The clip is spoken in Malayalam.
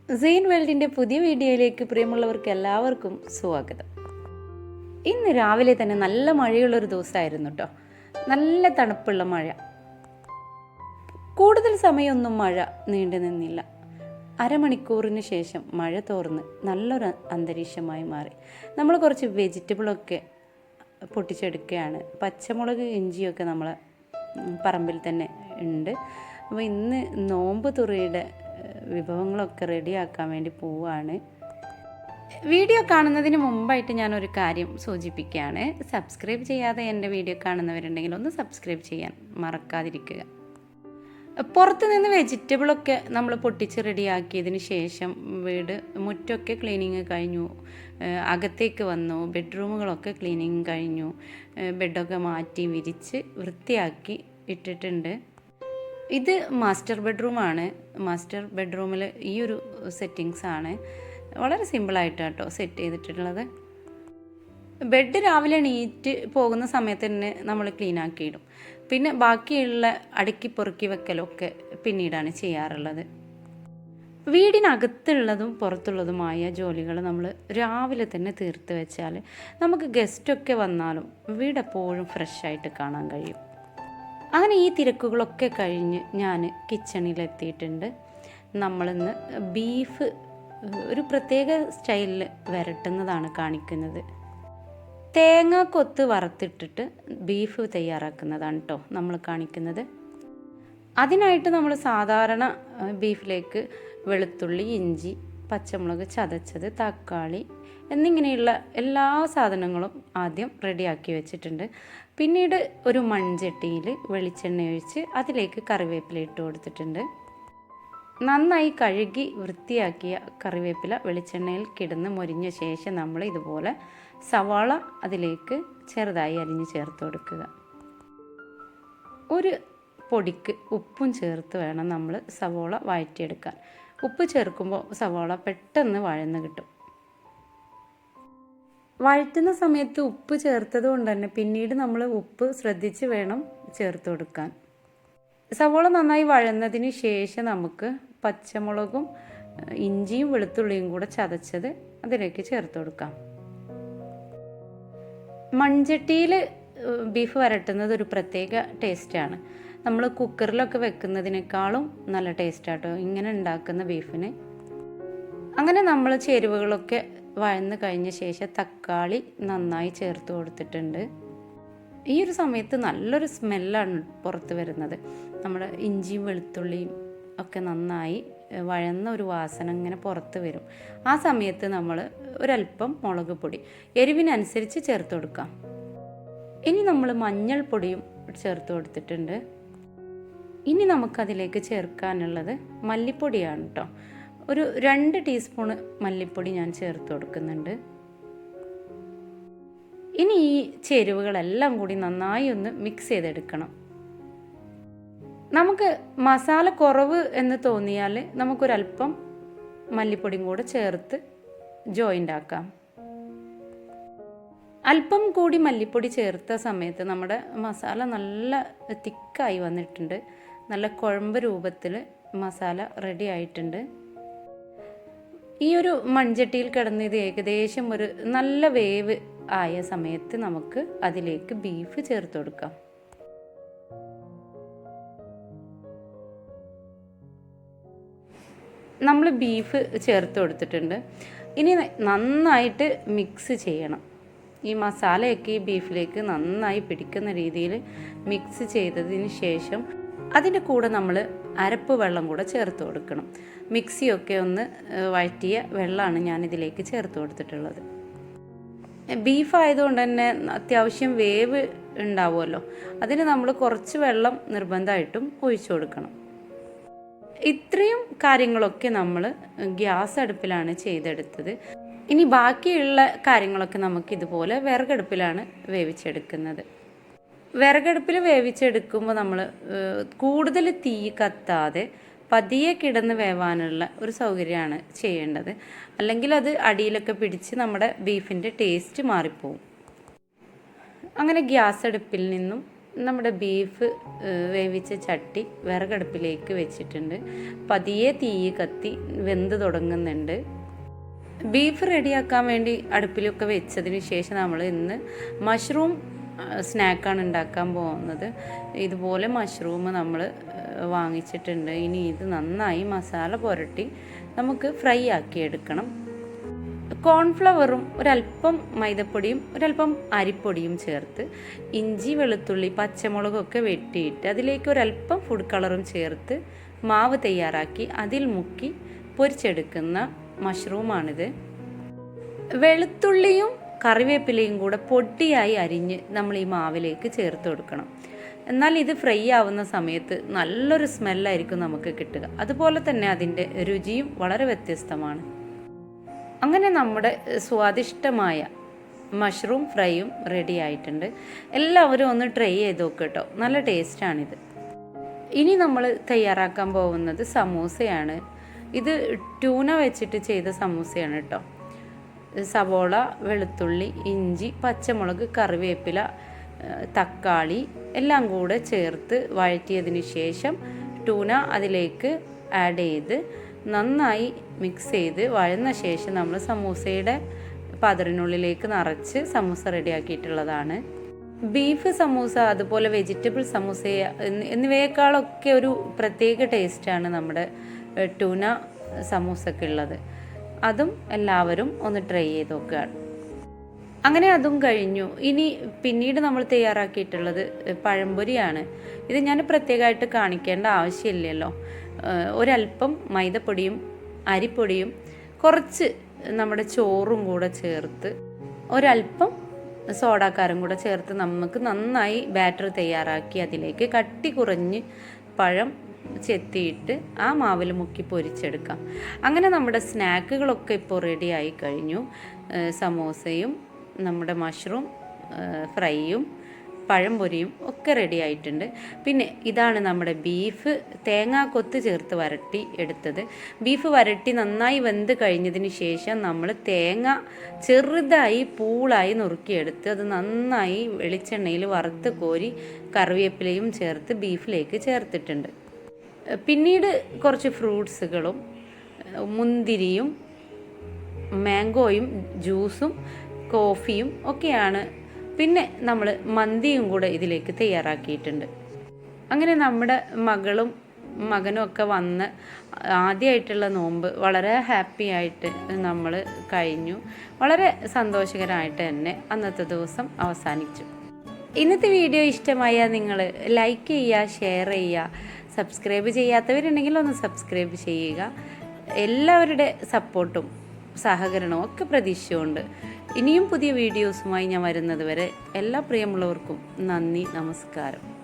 സെയിൻ വേൾഡിൻ്റെ പുതിയ വീഡിയോയിലേക്ക് പ്രിയമുള്ളവർക്ക് എല്ലാവർക്കും സ്വാഗതം. ഇന്ന് രാവിലെ തന്നെ നല്ല മഴയുള്ളൊരു ദിവസമായിരുന്നു കേട്ടോ. നല്ല തണുപ്പുള്ള മഴ. കൂടുതൽ സമയമൊന്നും മഴ നീണ്ടു നിന്നില്ല. അരമണിക്കൂറിന് ശേഷം മഴ തോർന്ന് നല്ലൊരു അന്തരീക്ഷമായി മാറി. നമ്മൾ കുറച്ച് വെജിറ്റബിളൊക്കെ പൊട്ടിച്ചെടുക്കുകയാണ്. പച്ചമുളക്, ഇഞ്ചിയൊക്കെ നമ്മളെ പറമ്പിൽ തന്നെ ഉണ്ട്. അപ്പോൾ ഇന്ന് നോമ്പ് തുറയുടെ വിഭവങ്ങളൊക്കെ റെഡിയാക്കാൻ വേണ്ടി പോവുകയാണ്. വീഡിയോ കാണുന്നതിന് മുമ്പായിട്ട് ഞാനൊരു കാര്യം സൂചിപ്പിക്കുകയാണ്. സബ്സ്ക്രൈബ് ചെയ്യാതെ എൻ്റെ വീഡിയോ കാണുന്നവരുണ്ടെങ്കിൽ ഒന്ന് സബ്സ്ക്രൈബ് ചെയ്യാൻ മറക്കാതിരിക്കുക. പുറത്ത് നിന്ന് വെജിറ്റബിളൊക്കെ നമ്മൾ പൊട്ടിച്ച് റെഡിയാക്കിയതിന് ശേഷം മുറ്റമൊക്കെ ക്ലീനിങ് കഴിഞ്ഞു. അകത്തേക്ക് വന്നു. ബെഡ്റൂമുകളൊക്കെ ക്ലീനിങ് കഴിഞ്ഞു. ബെഡൊക്കെ മാറ്റി വിരിച്ച് വൃത്തിയാക്കി ഇട്ടിട്ടുണ്ട്. ഇത് മാസ്റ്റർ ബെഡ്റൂമാണ്. മാസ്റ്റർ ബെഡ്റൂമിൽ ഈ ഒരു സെറ്റിങ്സാണ്. വളരെ സിമ്പിളായിട്ടാണ് കേട്ടോ സെറ്റ് ചെയ്തിട്ടുള്ളത്. ബെഡ് രാവിലെ എണീറ്റ് പോകുന്ന സമയത്ത് തന്നെ നമ്മൾ ക്ലീൻ ആക്കിയിടും. പിന്നെ ബാക്കിയുള്ള അടുക്കി പൊറുക്കി വെക്കലൊക്കെ പിന്നീടാണ് ചെയ്യാറുള്ളത്. വീടിനകത്തുള്ളതും പുറത്തുള്ളതുമായ ജോലികൾ നമ്മൾ രാവിലെ തന്നെ തീർത്ത് വെച്ചാൽ നമുക്ക് ഗസ്റ്റൊക്കെ വന്നാലും വീടെപ്പോഴും ഫ്രഷായിട്ട് കാണാൻ കഴിയും. അങ്ങനെ ഈ തിരക്കുകളൊക്കെ കഴിഞ്ഞ് ഞാൻ കിച്ചണിലെത്തിയിട്ടുണ്ട്. നമ്മളിന്ന് ബീഫ് ഒരു പ്രത്യേക സ്റ്റൈലിൽ വരട്ടുന്നതാണ് കാണിക്കുന്നത്. തേങ്ങ കൊത്ത് വറുത്തിട്ടിട്ട് ബീഫ് തയ്യാറാക്കുന്നതാണ് കേട്ടോ നമ്മൾ കാണിക്കുന്നത്. അതിനായിട്ട് നമ്മൾ സാധാരണ ബീഫിലേക്ക് വെളുത്തുള്ളി, ഇഞ്ചി, പച്ചമുളക് ചതച്ചത്, തക്കാളി എന്നിങ്ങനെയുള്ള എല്ലാ സാധനങ്ങളും ആദ്യം റെഡിയാക്കി വെച്ചിട്ടുണ്ട്. പിന്നീട് ഒരു മൺചട്ടിയിൽ വെളിച്ചെണ്ണ ഒഴിച്ച് അതിലേക്ക് കറിവേപ്പില ഇട്ട് കൊടുത്തിട്ടുണ്ട്. നന്നായി കഴുകി വൃത്തിയാക്കിയ കറിവേപ്പില വെളിച്ചെണ്ണയിൽ കിടന്ന് മൊരിഞ്ഞ ശേഷം നമ്മൾ ഇതുപോലെ സവാള അതിലേക്ക് ചെറുതായി അരിഞ്ഞ് ചേർത്ത് കൊടുക്കുക. ഒരു പൊടിക്ക് ഉപ്പും ചേർത്ത് വേണം നമ്മൾ സവാള വഴറ്റിയെടുക്കാൻ. ഉപ്പ് ചേർക്കുമ്പോൾ സവാള പെട്ടെന്ന് വഴന്ന് കിട്ടും. വഴറ്റുന്ന സമയത്ത് ഉപ്പ് ചേർത്തത് കൊണ്ട് തന്നെ പിന്നീട് നമ്മൾ ഉപ്പ് ശ്രദ്ധിച്ച് വേണം ചേർത്ത് കൊടുക്കാൻ. സവാള നന്നായി വഴന്നതിന് ശേഷം നമുക്ക് പച്ചമുളകും ഇഞ്ചിയും വെളുത്തുള്ളിയും കൂടെ ചതച്ചത് അതിലേക്ക് ചേർത്ത് കൊടുക്കാം. മൺചട്ടിയിൽ ബീഫ് വരട്ടുന്നത് ഒരു പ്രത്യേക ടേസ്റ്റാണ്. നമ്മൾ കുക്കറിലൊക്കെ വെക്കുന്നതിനേക്കാളും നല്ല ടേസ്റ്റാട്ടോ ഇങ്ങനെ ഉണ്ടാക്കുന്ന ബീഫിന്. അങ്ങനെ നമ്മൾ ചേരുവകളൊക്കെ വഴന്ന് കഴിഞ്ഞ ശേഷം തക്കാളി നന്നായി ചേർത്ത് കൊടുത്തിട്ടുണ്ട്. ഈ ഒരു സമയത്ത് നല്ലൊരു സ്മെല്ലാണ് പുറത്ത് വരുന്നത്. നമ്മുടെ ഇഞ്ചിയും വെളുത്തുള്ളിയും ഒക്കെ നന്നായി വഴന്ന ഒരു വാസന ഇങ്ങനെ പുറത്ത് വരും. ആ സമയത്ത് നമ്മൾ ഒരല്പം മുളക് പൊടി എരിവിനനുസരിച്ച് ചേർത്ത് കൊടുക്കാം. ഇനി നമ്മൾ മഞ്ഞൾപ്പൊടിയും ചേർത്ത് കൊടുത്തിട്ടുണ്ട്. ഇനി നമുക്കതിലേക്ക് ചേർക്കാനുള്ളത് മല്ലിപ്പൊടിയാണ് കേട്ടോ. ഒരു 2 ടീസ്പൂണ് മല്ലിപ്പൊടി ഞാൻ ചേർത്ത് കൊടുക്കുന്നുണ്ട്. ഇനി ഈ ചേരുവകളെല്ലാം കൂടി നന്നായി ഒന്ന് മിക്സ് ചെയ്തെടുക്കണം. നമുക്ക് മസാല കുറവ് എന്ന് തോന്നിയാൽ നമുക്കൊരല്പം മല്ലിപ്പൊടിയും കൂടെ ചേർത്ത് ജോയിൻ്റ് ആക്കാം. അല്പം കൂടി മല്ലിപ്പൊടി ചേർത്ത സമയത്ത് നമ്മുടെ മസാല നല്ല തിക്കായി വന്നിട്ടുണ്ട്. നല്ല കുഴമ്പ് രൂപത്തിൽ മസാല റെഡി ആയിട്ടുണ്ട്. ഈ ഒരു മൺചട്ടിയിൽ കിടന്ന് ഇത് ഏകദേശം ഒരു നല്ല വേവ് ആയ സമയത്ത് നമുക്ക് അതിലേക്ക് ബീഫ് ചേർത്ത് കൊടുക്കാം. നമ്മൾ ബീഫ് ചേർത്ത് കൊടുത്തിട്ടുണ്ട്. ഇനി നന്നായിട്ട് മിക്സ് ചെയ്യണം. ഈ മസാലയൊക്കെ ഈ ബീഫിലേക്ക് നന്നായി പിടിക്കുന്ന രീതിയിൽ മിക്സ് ചെയ്തതിന് ശേഷം അതിൻ്റെ കൂടെ നമ്മൾ അരപ്പ് വെള്ളം കൂടെ ചേർത്ത് കൊടുക്കണം. മിക്സിയൊക്കെ ഒന്ന് വഴറ്റിയ വെള്ളമാണ് ഞാനിതിലേക്ക് ചേർത്ത് കൊടുത്തിട്ടുള്ളത്. ബീഫ് ആയതുകൊണ്ട് തന്നെ അത്യാവശ്യം വേവ് ഉണ്ടാവുമല്ലോ, അതിന് നമ്മൾ കുറച്ച് വെള്ളം നിർബന്ധമായിട്ടും ഒഴിച്ചു കൊടുക്കണം. ഇത്രയും കാര്യങ്ങളൊക്കെ നമ്മൾ ഗ്യാസ് അടുപ്പിലാണ് ചെയ്തെടുത്തത്. ഇനി ബാക്കിയുള്ള കാര്യങ്ങളൊക്കെ നമുക്കിതുപോലെ വിറകടുപ്പിലാണ് വേവിച്ചെടുക്കുന്നത്. വിറകടുപ്പിൽ വേവിച്ചെടുക്കുമ്പോൾ നമ്മൾ കൂടുതൽ തീ കത്താതെ പതിയെ കിടന്ന് വേവാനുള്ള ഒരു സൗകര്യമാണ് ചെയ്യേണ്ടത്. അല്ലെങ്കിൽ അത് അടിയിലൊക്കെ പിടിച്ച് നമ്മുടെ ബീഫിൻ്റെ ടേസ്റ്റ് മാറിപ്പോവും. അങ്ങനെ ഗ്യാസ് അടുപ്പിൽ നിന്നും നമ്മുടെ ബീഫ് വേവിച്ച ചട്ടി വിറകടുപ്പിലേക്ക് വെച്ചിട്ടുണ്ട്. പതിയെ തീ കത്തി വെന്ത് തുടങ്ങുന്നുണ്ട്. ബീഫ് റെഡിയാക്കാൻ വേണ്ടി അടുപ്പിലൊക്കെ വെച്ചതിന് ശേഷം നമ്മൾ ഇന്ന് മഷ്റൂം സ്നാക്കാണ് ഉണ്ടാക്കാൻ പോകുന്നത്. ഇതുപോലെ മഷ്റൂം നമ്മൾ വാങ്ങിച്ചിട്ടുണ്ട്. ഇനി ഇത് നന്നായി മസാല പുരട്ടി നമുക്ക് ഫ്രൈ ആക്കി എടുക്കണം. കോൺഫ്ലവറും ഒരല്പം മൈദപ്പൊടിയും ഒരല്പം അരിപ്പൊടിയും ചേർത്ത് ഇഞ്ചി വെളുത്തുള്ളി പച്ചമുളകൊക്കെ വെട്ടിയിട്ട് അതിലേക്ക് ഒരല്പം ഫുഡ് കളറും ചേർത്ത് മാവ് തയ്യാറാക്കി അതിൽ മുക്കി പൊരിച്ചെടുക്കുന്ന മഷ്റൂമാണിത്. വെളുത്തുള്ളിയും കറിവേപ്പിലയും കൂടെ പൊടിയായി അരിഞ്ഞ് നമ്മൾ ഈ മാവിലേക്ക് ചേർത്ത് കൊടുക്കണം. എന്നാൽ ഇത് ഫ്രൈ ആവുന്ന സമയത്ത് നല്ലൊരു സ്മെല്ലായിരിക്കും നമുക്ക് കിട്ടുക. അതുപോലെ തന്നെ അതിൻ്റെ രുചിയും വളരെ വ്യത്യസ്തമാണ്. അങ്ങനെ നമ്മുടെ സ്വാദിഷ്ടമായ മഷ്റൂം ഫ്രൈയും റെഡി ആയിട്ടുണ്ട്. എല്ലാവരും ഒന്ന് ട്രൈ ചെയ്ത് നോക്കുക കേട്ടോ, നല്ല ടേസ്റ്റാണിത്. ഇനി നമ്മൾ തയ്യാറാക്കാൻ പോകുന്നത് സമൂസയാണ്. ഇത് ട്യൂന വെച്ചിട്ട് ചെയ്ത സമൂസയാണ് കേട്ടോ. സവോള, വെളുത്തുള്ളി, ഇഞ്ചി, പച്ചമുളക്, കറിവേപ്പില, തക്കാളി എല്ലാം കൂടെ ചേർത്ത് വഴറ്റിയതിന് ശേഷം ട്യൂന അതിലേക്ക് ആഡ് ചെയ്ത് നന്നായി മിക്സ് ചെയ്ത് വഴന്ന ശേഷം നമ്മൾ സമൂസയുടെ പതറിനുള്ളിലേക്ക് നിറച്ച് സമൂസ റെഡിയാക്കിയിട്ടുള്ളതാണ്. ബീഫ് സമൂസ അതുപോലെ വെജിറ്റബിൾ സമൂസ എന്നിവയേക്കാളൊക്കെ ഒരു പ്രത്യേക ടേസ്റ്റാണ് നമ്മുടെ ട്യൂന സമൂസക്കുള്ളത്. അതും എല്ലാവരും ഒന്ന് ട്രൈ ചെയ്ത് നോക്കുക. അങ്ങനെ അതും കഴിഞ്ഞു. ഇനി പിന്നീട് നമ്മൾ തയ്യാറാക്കിയിട്ടുള്ളത് പഴംപൊരിയാണ്. ഇത് ഞാൻ പ്രത്യേകമായിട്ട് കാണിക്കേണ്ട ആവശ്യമില്ലല്ലോ. ഒരല്പം മൈദപ്പൊടിയും അരിപ്പൊടിയും കുറച്ച് നമ്മുടെ ചോറും കൂടെ ചേർത്ത് ഒരല്പം സോഡാക്കാരം കൂടെ ചേർത്ത് നമുക്ക് നന്നായി ബാറ്റർ തയ്യാറാക്കി അതിലേക്ക് കട്ടി കുറഞ്ഞ് പഴം ചെത്തിയിട്ട് ആ മാവിൽ മുക്കി പൊരിച്ചെടുക്കാം. അങ്ങനെ നമ്മുടെ സ്നാക്കുകളൊക്കെ ഇപ്പോൾ റെഡി ആയി കഴിഞ്ഞു. സമോസയും നമ്മുടെ മഷ്റൂം ഫ്രൈയും പഴംപൊരിയും ഒക്കെ റെഡി ആയിട്ടുണ്ട്. പിന്നെ ഇതാണ് നമ്മുടെ ബീഫ് തേങ്ങാക്കൊത്ത് ചേർത്ത് വരട്ടി എടുത്തത്. ബീഫ് വരട്ടി നന്നായി വെന്ത് കഴിഞ്ഞതിന് ശേഷം നമ്മൾ തേങ്ങ ചെറുതായി പൂളായി നുറുക്കിയെടുത്ത് അത് നന്നായി വെളിച്ചെണ്ണയിൽ വറുത്ത് കോരി കറിവേപ്പിലയും ചേർത്ത് ബീഫിലേക്ക് ചേർത്തിട്ടുണ്ട്. പിന്നീട് കുറച്ച് ഫ്രൂട്ട്സുകളും മുന്തിരിയും മാംഗോയും ജ്യൂസും കോഫിയും ഒക്കെയാണ്. പിന്നെ നമ്മൾ മന്തിയും കൂടെ ഇതിലേക്ക് തയ്യാറാക്കിയിട്ടുണ്ട്. അങ്ങനെ നമ്മുടെ മകളും മകനും ഒക്കെ വന്ന് ആദ്യമായിട്ടുള്ള നോമ്പ് വളരെ ഹാപ്പി ആയിട്ട് നമ്മൾ കഴിഞ്ഞു. വളരെ സന്തോഷകരമായിട്ട് തന്നെ അന്നത്തെ ദിവസം അവസാനിച്ചു. ഇന്നത്തെ വീഡിയോ ഇഷ്ടമായാൽ നിങ്ങൾ ലൈക്ക് ചെയ്യുക, ഷെയർ ചെയ്യുക, സബ്സ്ക്രൈബ് ചെയ്യാത്തവരുണ്ടെങ്കിൽ ഒന്ന് സബ്സ്ക്രൈബ് ചെയ്യുക. എല്ലാവരുടെ സപ്പോർട്ടും സഹകരണവും ഒക്കെ പ്രതീക്ഷിച്ചുകൊണ്ട് ഇനിയും പുതിയ വീഡിയോസുമായി ഞാൻ വരുന്നത് വരെ എല്ലാ പ്രിയമുള്ളവർക്കും നന്ദി, നമസ്കാരം.